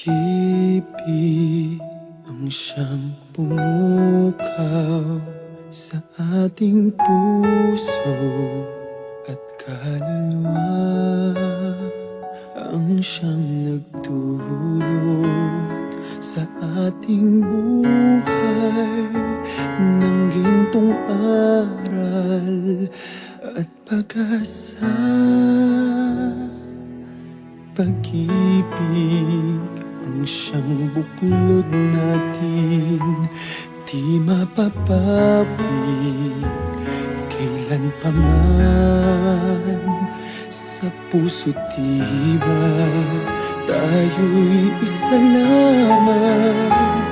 Pag-ibig ang siyang pumukaw sa ating puso at kaluluwa, ang siyang nagdulot sa ating buhay ng gintong aral at pag-asa. Pag-ibig ang siyang buklod natin, di mapapawi kailan pa man. Sa puso't diwa tayo'y isa lamang,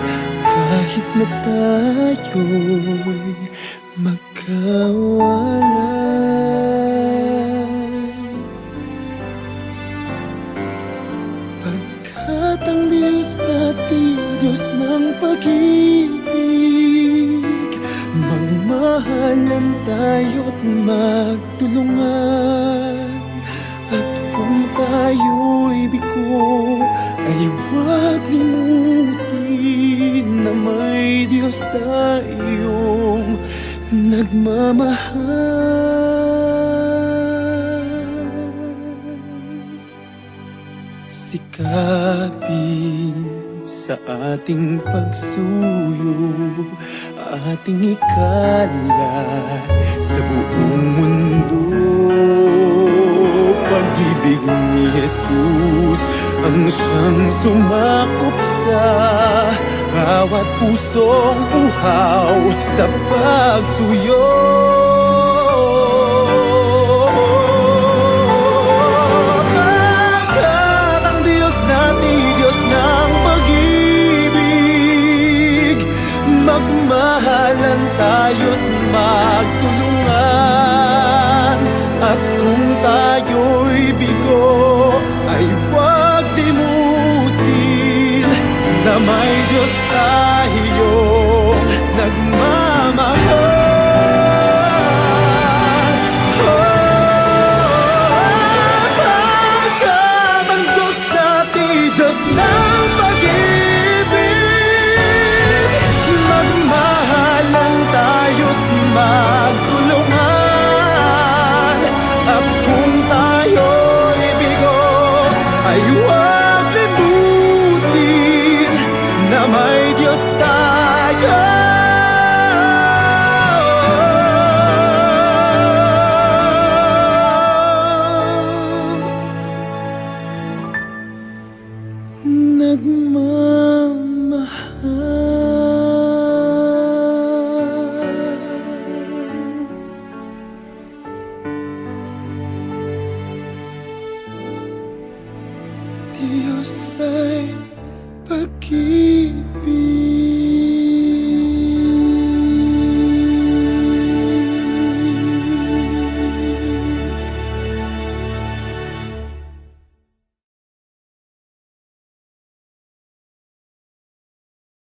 kahit na tayo'y magkawalay. Pagkat ang Diyos natin, Diyos ng pag-ibig, magmahalan tayo't magtulungan. At kung tayo'y bigo, ay huwag limutin na may Diyos tayong nagmamahal. Sikapin sa ating pagsuyo, ating ikalat sa buong mundo. Pag-ibig ni Jesus ang siyang sumakop sa bawat pusong uhaw sa pagsuyo. Pagkat ang Diyos natin, Diyos ng pag-ibig, magmahalan tayo't magtulungan. At kung tayo'y bigo, ay huwag limutin na may Diyos tayong nagmamahal. Pagkat ang Diyos natin, Diyos ng pag-ibig, magmahalan tayo't magtulungan. At kung tayo'y bigo, ay huwag